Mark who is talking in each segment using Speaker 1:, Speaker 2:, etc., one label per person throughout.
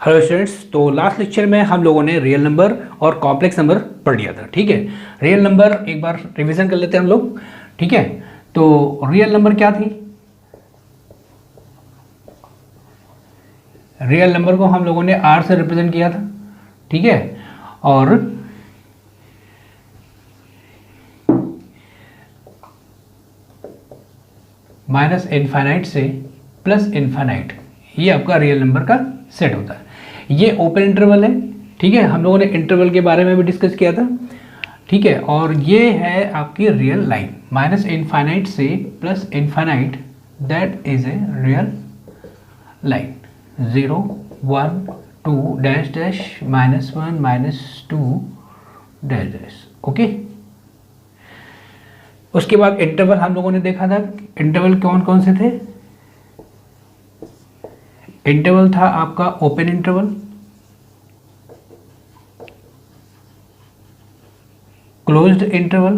Speaker 1: Hello students, तो last lecture में हम लोगों ने रियल नंबर और कॉम्प्लेक्स नंबर पढ़ लिया था। ठीक है, रियल नंबर एक बार रिवीजन कर लेते हैं हम लोग। ठीक है, तो रियल नंबर क्या थी? रियल नंबर को हम लोगों ने आर से रिप्रेजेंट किया था। ठीक है, और माइनस इनफाइनाइट से प्लस इनफाइनाइट, ये आपका रियल नंबर का सेट होता है। ये ओपन इंटरवल है। ठीक है, हम लोगों ने इंटरवल के बारे में भी डिस्कस किया था। ठीक है, और ये है आपकी रियल लाइन, माइनस इनफाइनाइट से plus infinite, that is a real line. 0 1 2 dash dash -1 -2 dash dash. Okay, उसके बाद इंटरवल हम लोगों ने देखा था। इंटरवल कौन कौन से थे? इंटरवल था आपका open interval, closed interval,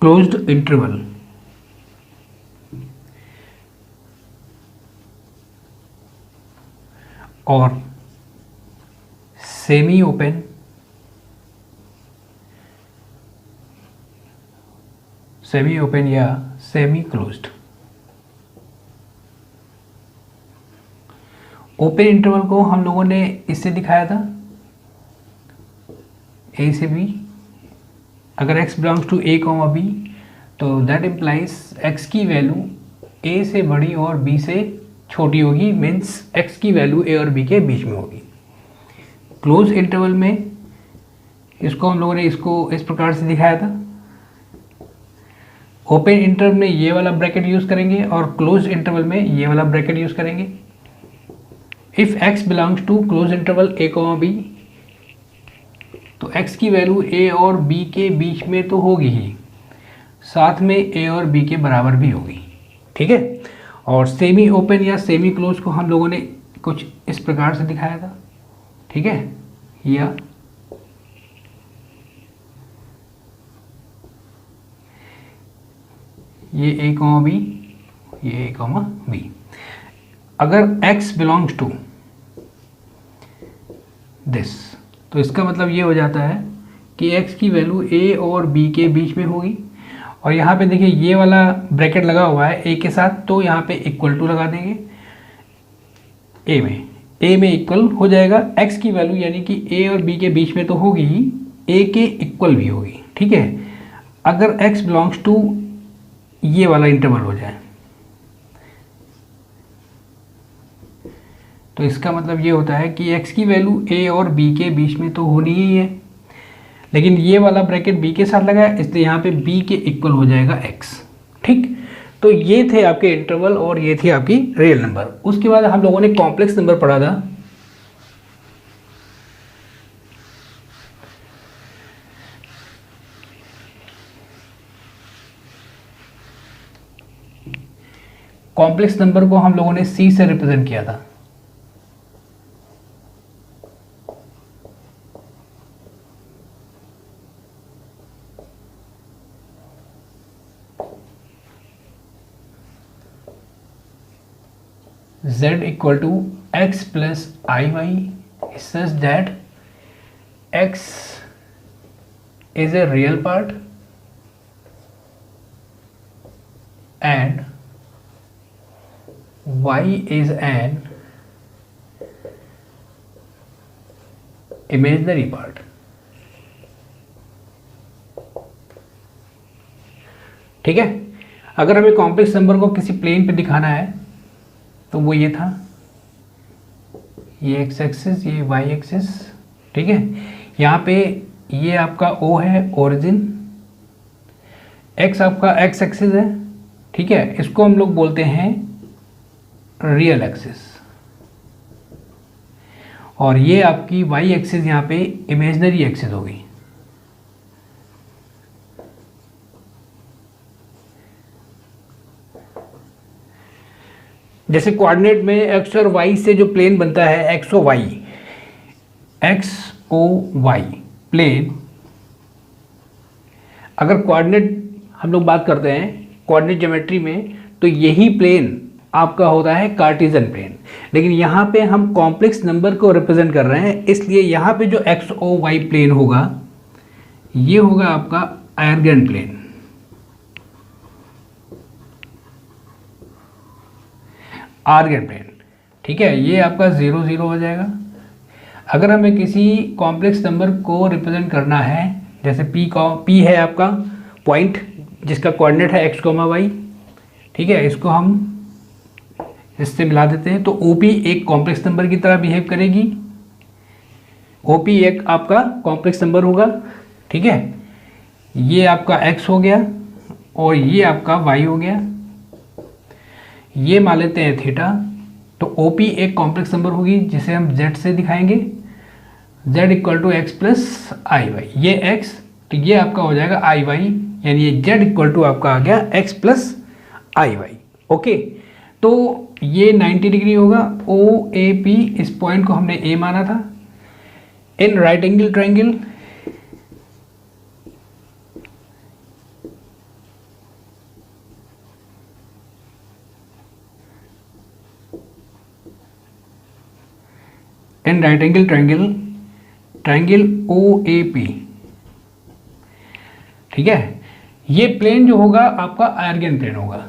Speaker 1: closed interval, और सेमी ओपन, सेमी ओपन या सेमी क्लोज्ड। ओपन इंटरवल को हम लोगों ने इससे दिखाया था, ए से बी। अगर x belongs to a, b, तो दैट इम्प्लाइज x की वैल्यू a से बड़ी और b से छोटी होगी, मीन्स x की वैल्यू a और b के बीच में होगी। क्लोज इंटरवल में इसको हम लोगों ने इसको इस प्रकार से दिखाया था। ओपन इंटरवल में ये वाला ब्रैकेट यूज करेंगे और क्लोज इंटरवल में ये वाला ब्रैकेट यूज करेंगे। If x belongs to close interval a, b, तो x की वैल्यू a और b के बीच में तो होगी ही, साथ में a और b के बराबर भी होगी। ठीक है, और सेमी ओपन या सेमी क्लोज को हम लोगों ने कुछ इस प्रकार से दिखाया था। ठीक है, या ये a, b, ये a, b। अगर x बिलोंग्स टू दिस, तो इसका मतलब ये हो जाता है कि x की वैल्यू a और b के बीच में होगी। और यहाँ पे देखिए ये वाला ब्रैकेट लगा हुआ है a के साथ, तो यहाँ पे इक्वल टू लगा देंगे a में इक्वल हो जाएगा। x की वैल्यू यानी कि a और b के बीच में तो होगी ही, a के इक्वल भी होगी। ठीक है, अगर x बिलोंग्स टू ये वाला इंटरवल हो जाए, तो इसका मतलब ये होता है कि x की वैल्यू a और b के बीच में तो होनी ही है, लेकिन ये वाला ब्रैकेट b के साथ लगा है, इसलिए यहाँ पे b के इक्वल हो जाएगा x। ठीक, तो ये थे आपके इंटरवल और ये थी आपकी रियल नंबर। उसके बाद हम लोगों ने कॉम्प्लेक्स नंबर पढ़ा था। कॉम्प्लेक्स नंबर को हम लोगों ने c से रिप्रेजेंट किया था। z equal to x plus iy such that x is a real part and y is an imaginary part। ठीक है, अगर हमें कॉम्प्लेक्स नंबर को किसी प्लेन पे दिखाना है तो वो ये था, ये एक्स एक्सिस, ये वाई एक्सिस। ठीक है, यहाँ पे ये आपका O है, ओरिजिन, x आपका एक्स एक्सिस है। ठीक है, इसको हम लोग बोलते हैं रियल एक्सिस, और ये आपकी वाई एक्सिस यहाँ पे इमेजिनरी एक्सिस होगी। जैसे कोऑर्डिनेट में एक्स और वाई से जो प्लेन बनता है, एक्स ओ वाई प्लेन, अगर कोऑर्डिनेट हम लोग बात करते हैं कोऑर्डिनेट ज्योमेट्री में, तो यही प्लेन आपका होता है कार्टेशियन प्लेन। लेकिन यहाँ पे हम कॉम्प्लेक्स नंबर को रिप्रेजेंट कर रहे हैं, इसलिए यहाँ पे जो एक्स ओ वाई प्लेन होगा ये होगा आपका आर्गन प्लेन। आर्गन प्लेन, ठीक है, ये आपका 0 0 हो जाएगा। अगर हमें किसी कॉम्प्लेक्स नंबर को रिप्रेजेंट करना है, जैसे पी है आपका पॉइंट जिसका कोऑर्डिनेट है एक्स कोमा वाई, ठीक है, इसको हम इससे मिला देते हैं, तो OP एक कॉम्प्लेक्स नंबर की तरह बिहेव करेगी। OP एक आपका कॉम्प्लेक्स नंबर होगा, ठीक है, ये आपका x हो गया और ये आपका y हो गया, ये मान लेते हैं थीटा। तो OP एक कॉम्प्लेक्स नंबर होगी जिसे हम z से दिखाएंगे, z equal to x plus i y, ये x, तो ये आपका हो जाएगा आई वाई, यानी ये z इक्वल टू आपका आ गया x plus i Y. Okay, तो ये 90 डिग्री होगा। OAP, इस पॉइंट को हमने A माना था। इन right angle triangle triangle OAP, ठीक है, ये प्लेन जो होगा आपका आर्गन प्लेन होगा।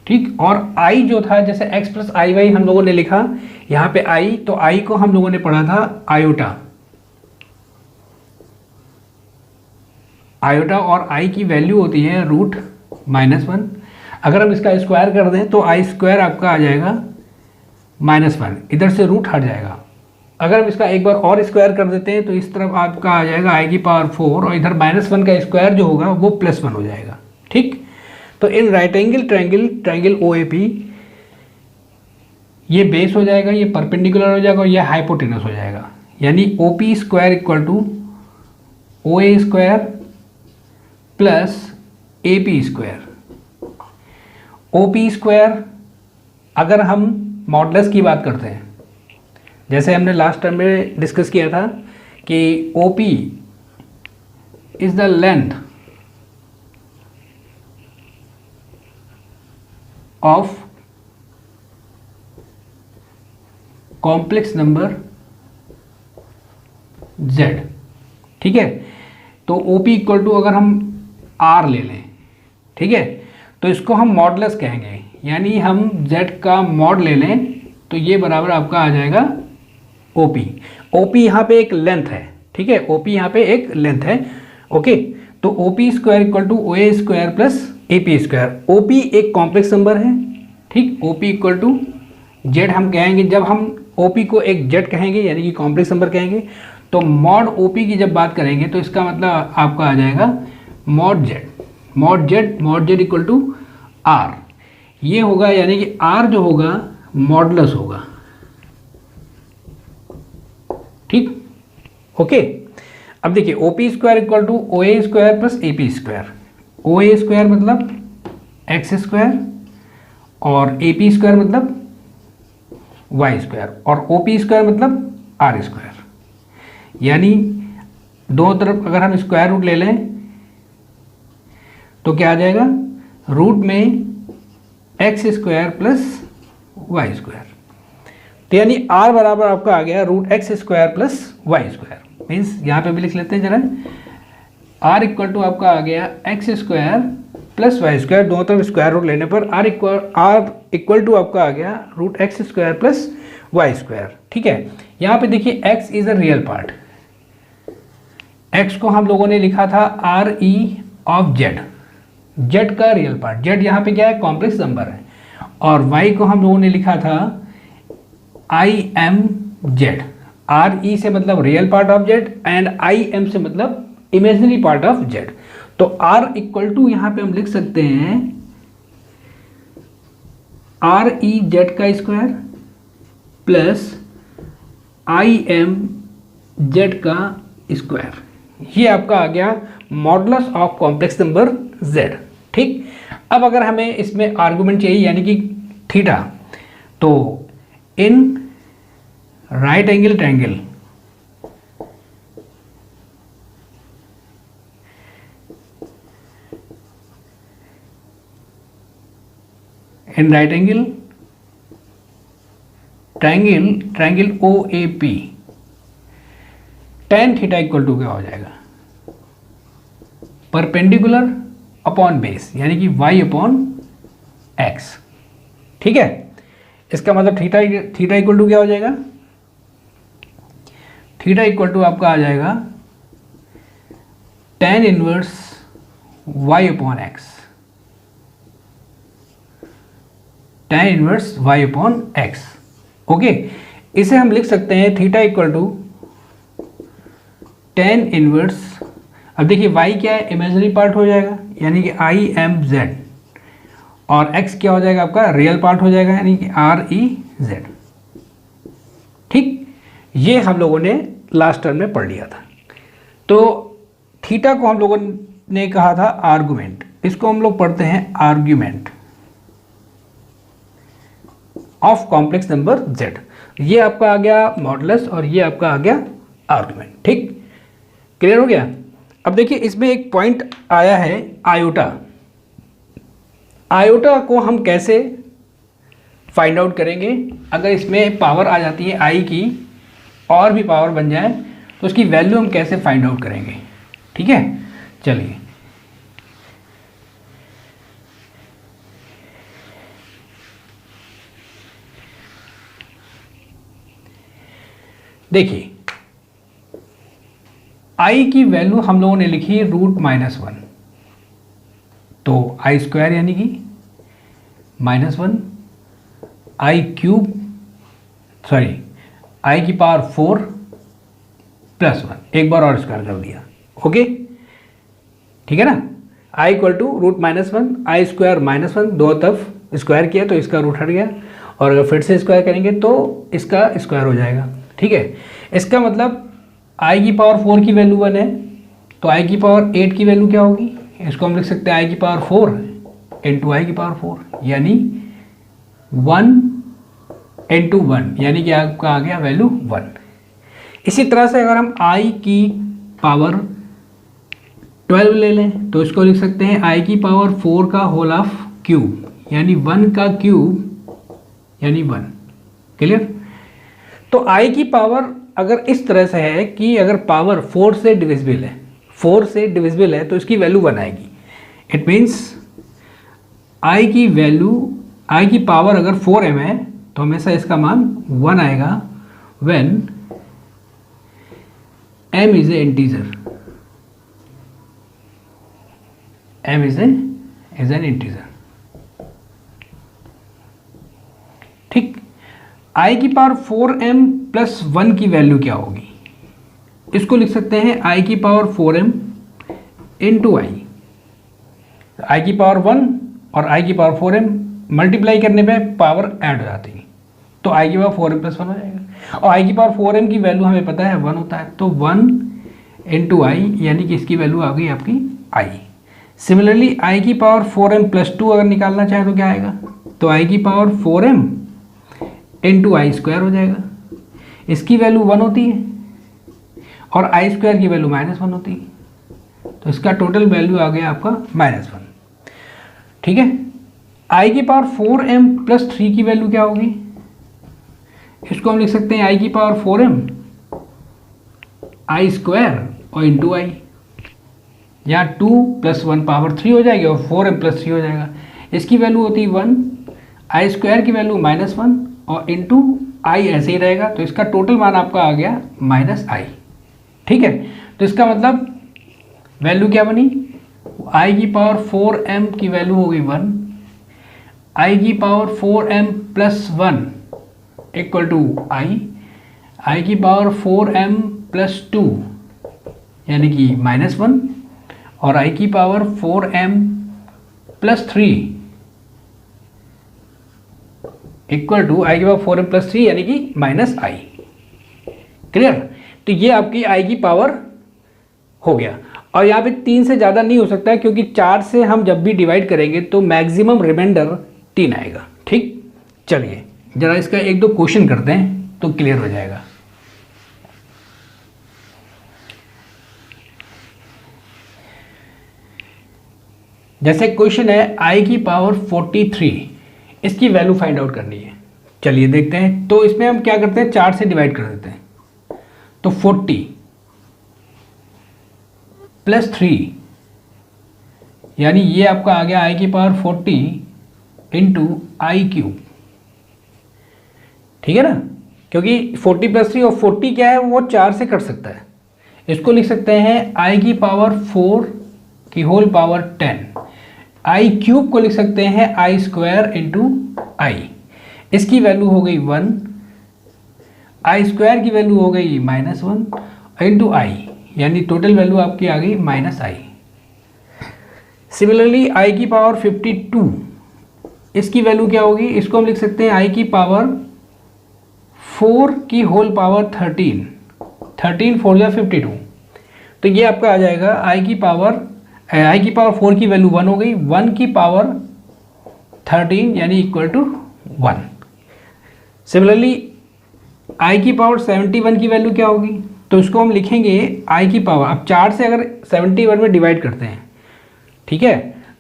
Speaker 1: ठीक, और I जो था, जैसे x प्लस आई वाई हम लोगों ने लिखा यहाँ पे I, तो I को हम लोगों ने पढ़ा था आयोटा। आयोटा और I की वैल्यू होती है √-1। अगर हम इसका स्क्वायर कर दें तो I स्क्वायर आपका आ जाएगा -1, इधर से रूट हट जाएगा। अगर हम इसका एक बार और स्क्वायर कर देते हैं तो इस तरफ आपका आ जाएगा I की पावर 4 और इधर -1 का स्क्वायर जो होगा वो +1 हो जाएगा। ठीक, तो in right angle triangle OAP ये बेस हो जाएगा, ये परपेंडिकुलर हो जाएगा और ये हाइपोटेनस हो जाएगा, यानी OP square equal to OA square plus AP square. OP square अगर हम मॉडुलस की बात करते हैं, जैसे हमने लास्ट टाइम में डिस्कस किया था कि OP is the length of complex number Z। ठीक है, तो OP इक्वल टू अगर हम R ले लें, ठीक है, तो इसको हम मॉडुलस कहेंगे, यानी हम Z का मॉड ले लें तो ये बराबर आपका आ जाएगा OP। OP यहाँ पे एक लेंथ है, ठीक है, OP यहाँ पे एक लेंथ है। ओके, तो OP square equal to OA square plus AP square. OP एक कॉम्प्लेक्स नंबर है, ठीक, OP इक्वल टू Z हम कहेंगे, जब हम OP को एक Z कहेंगे यानी कि कॉम्प्लेक्स नंबर कहेंगे, तो मॉड OP की जब बात करेंगे तो इसका मतलब आपका आ जाएगा mod Z equal to R, ये होगा, यानी कि R जो होगा मॉडुलस होगा। ठीक, ओके, अब देखिए OP square equal to OA square plus AP square. OA square मतलब एक्स स्क्वायर और AP स्क्वायर मतलब वाई स्क्वायर और OP स्क्वायर मतलब R स्क्वायर, यानी दो तरफ अगर हम स्क्वायर रूट ले लें तो क्या आ जाएगा, रूट में x square plus y square, तो यानी R बराबर आपका आ गया √x square plus y square. Means यहाँ पे भी लिख लेते हैं जरा, R इक्वल टू आपका आ गया x square plus y square, दोनों तरफ स्क्वायर रूट लेने पर R इक्वल टू आपका आ गया √x square plus y square. ठीक है, यहाँ पे देखिए x is a real part, x को हम लोगों ने लिखा था RE ऑफ Z का रियल पार्ट, Z यहाँ पे क्या है, कॉम्प्लेक्स नंबर है, और y को हम लोगों ने लिखा था IMZ। RE से मतलब real part of Z and IM से मतलब इमेजिनरी पार्ट ऑफ Z। तो R इक्वल टू यहाँ पे हम लिख सकते हैं REZ का स्क्वायर प्लस IMZ का स्क्वायर, ये आपका आ गया modulus of complex number Z। ठीक, अब अगर हमें इसमें आर्गुमेंट चाहिए यानी कि थीटा, तो in right angle triangle in right angle triangle O A P, tan theta equal to क्या हो जाएगा, परपेंडिकुलर अपॉन बेस, यानी कि y अपॉन एक्स। ठीक है, इसका मतलब थीटा इक्वल टू क्या हो जाएगा, थीटा इक्वल टू आपका आ जाएगा tan inverse y upon x, tan inverse y upon x. Okay, इसे हम लिख सकते हैं theta equal to tan inverse, अब देखिए y क्या है, इमेजिनरी पार्ट हो जाएगा यानी कि आई एम जेड, और x क्या हो जाएगा आपका, रियल पार्ट हो जाएगा यानी कि आर ई जेड। ठीक, ये हम लोगों ने लास्ट टर्म में पढ़ लिया था। तो थीटा को हम लोगों ने कहा था आर्गुमेंट, इसको हम लोग पढ़ते हैं argument of complex number z। ये आपका आ गया मॉडुलस और ये आपका आ गया आर्गुमेंट। ठीक, क्लियर हो गया। अब देखिए इसमें एक पॉइंट आया है आयोटा, आयोटा को हम कैसे फाइंड आउट करेंगे, अगर इसमें पावर आ जाती है आई की और भी पावर बन जाए तो उसकी वैल्यू हम कैसे फाइंड आउट करेंगे। ठीक है, चलिए देखिए, आई की वैल्यू हम लोगों ने लिखी है √-1, तो आई स्क्वायर यानी कि -1, आई क्यूब सॉरी आई की पावर 4 +1, एक बार और स्क्वायर कर दिया। ओके, ठीक है ना, I equal to √-1, I square -1, दो तरफ स्क्वायर किया तो इसका रूट हट गया, और अगर फिर से स्क्वायर करेंगे तो इसका स्क्वायर हो जाएगा। ठीक है, इसका मतलब आई की पावर 4 की वैल्यू 1 है, तो आई की पावर 8 की वैल्यू क्या होगी, इसको हम लिख सकते हैं आई की पावर 4 इंटू आई की पावर 4, यानी 1 इंटू 1, यानी कि आपका आ गया वैल्यू 1। इसी तरह से अगर हम आई की पावर 12 ले लें तो इसको लिख सकते हैं आई की पावर 4 का होल ऑफ क्यूब, यानी 1 का क्यूब यानी 1। क्लियर। तो आई की पावर अगर इस तरह से है कि अगर पावर 4 से डिविजिबल है, 4 से डिविजिबल है तो इसकी वैल्यू 1 आएगी। इट मीन्स आई की वैल्यू, आई की पावर अगर 4m है तो हमेशा इसका मान 1 आएगा when m is a integer, m is an integer. ठीक, आई की पावर 4m प्लस 1 की वैल्यू क्या होगी, इसको लिख सकते हैं आई की पावर 4m इंटू आई, आई की पावर 1 और आई की पावर 4m मल्टीप्लाई करने पे पावर ऐड हो जाती है, तो आई की पावर 4m प्लस 1 हो जाएगा, और आई की पावर 4m की वैल्यू हमें पता है 1 होता है, तो 1 इंटू आई, यानी कि इसकी वैल्यू आ गई आपकी आई। सिमिलरली आई की पावर 4m प्लस 2 अगर निकालना चाहे तो क्या आएगा, तो आई की पावर 4m इंटू आई स्क्वायर हो जाएगा, इसकी वैल्यू 1 होती है और आई स्क्वायर की वैल्यू -1 होती है, तो इसका टोटल वैल्यू आ गया आपका -1। ठीक है, आई की पावर 4m प्लस 3 की वैल्यू क्या होगी, इसको हम लिख सकते हैं आई की पावर 4m आई स्क्वायर और इंटू आई, यहाँ 2 + 1 पावर 3 हो जाएगी और 4m प्लस 3 हो जाएगा, इसकी वैल्यू होती है 1, आई स्क्वायर की वैल्यू -1 और इंटू आई ऐसे ही रहेगा, तो इसका टोटल मान आपका आ गया -i। ठीक है, तो इसका मतलब वैल्यू क्या बनी, आई की पावर 4m की वैल्यू हो गई 1, आई की power 4m plus 1 equal to i की पावर 4m प्लस 2 यानी कि -1, और आई की power 4m plus 3 equal to i की पावर 4m प्लस 3 यानी कि -i। क्लियर। तो ये आपकी आई की पावर हो गया, और यहाँ पे 3 से ज़्यादा नहीं हो सकता है क्योंकि 4 से हम जब भी डिवाइड करेंगे तो मैक्सिमम रिमाइंडर 3 आएगा। ठीक, चलिए जरा इसका एक दो क्वेश्चन करते हैं तो क्लियर हो जाएगा। जैसे क्वेश्चन है आई की पावर 43 इसकी वैल्यू फाइंड आउट करनी है। चलिए देखते हैं। तो इसमें हम क्या करते हैं, 4 से डिवाइड कर देते हैं। तो 40 प्लस 3 यानी ये आपका आ गया i की पावर 40 इंटू आई क्यूब, ठीक है ना, क्योंकि 40 प्लस 3 और 40 क्या है वो 4 से कट सकता है। इसको लिख सकते हैं i की पावर 4 की होल पावर 10। आई क्यूब को लिख सकते हैं आई स्क्वायर इंटू आई, इसकी वैल्यू हो गई 1, आई स्क्वायर की वैल्यू हो गई -1 इंटू आई, यानी टोटल वैल्यू आपकी आ गई -i। सिमिलरली आई की पावर 52, इसकी वैल्यू क्या होगी, इसको हम लिख सकते हैं आई की पावर 4 की होल पावर 13, 13 4 या 52। तो ये आपका आ जाएगा आई की पावर 4 की वैल्यू 1 हो गई, 1 की पावर 13 यानी इक्वल टू 1। सिमिलरली आई की पावर 71 की वैल्यू क्या होगी, तो इसको हम लिखेंगे आई की पावर, अब 4 से अगर 71 में डिवाइड करते हैं, ठीक है,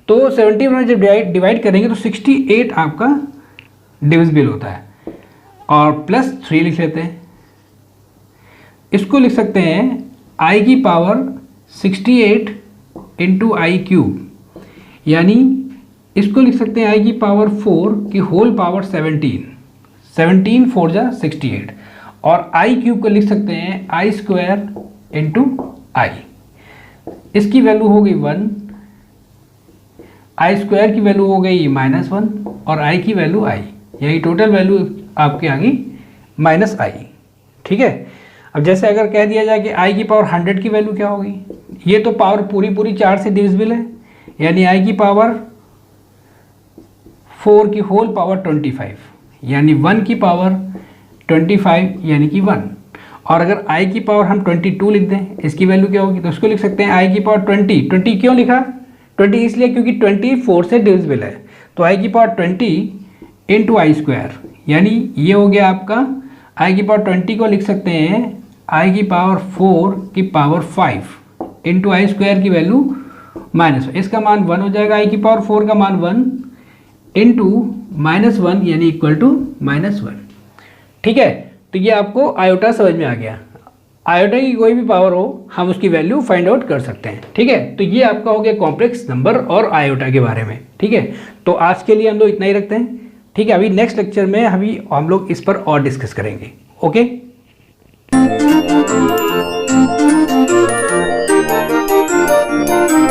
Speaker 1: तो 71 में जब डिवाइड करेंगे तो 68 आपका डिविजिबल होता है, और प्लस 3 लिख लेते हैं। इसको लिख सकते हैं आई की पावर 68 इंटू आई क्यूब, यानी इसको लिख सकते हैं आई की पावर 4 की होल पावर 17, 17 4 जा 68, और आई क्यूब को लिख सकते हैं आई स्क्वायर इंटू आई, इसकी वैल्यू हो गई 1, आई स्क्वायर की वैल्यू हो गई -1 और आई की वैल्यू आई, यही टोटल वैल्यू आपकी आ गई -i, ठीक है। अब जैसे अगर कह दिया जाए कि i की पावर 100 की वैल्यू क्या होगी, ये तो पावर पूरी 4 से डिविजिबल है, यानी i की पावर 4 की होल पावर 25, यानी 1 की पावर 25 यानी कि 1, और अगर i की पावर हम 22 लिख दें, इसकी वैल्यू क्या होगी, तो उसको लिख सकते हैं i की पावर 20 क्यों लिखा, 20 इसलिए क्योंकि 20 4 से डिविजिबल है, तो i की पावर 20 इंटू आई स्क्वायर, यानी ये हो गया आपका i की पावर 20 को लिख सकते हैं i की पावर 4 की पावर 5 इंटू आई स्क्वायर की वैल्यू -1, इसका मान 1 हो जाएगा, i की पावर 4 का मान 1 इंटू -1 यानी इक्वल टू -1, ठीक है। तो ये आपको आयोटा समझ में आ गया। आयोटा की कोई भी पावर हो हम उसकी वैल्यू फाइंड आउट कर सकते हैं, ठीक है। तो ये आपका हो गया कॉम्प्लेक्स नंबर और आयोटा के बारे में, ठीक है। तो आज के लिए हम लोग इतना ही रखते हैं, ठीक है। अभी नेक्स्ट लेक्चर में हम लोग इस पर और डिस्कस करेंगे, ओके।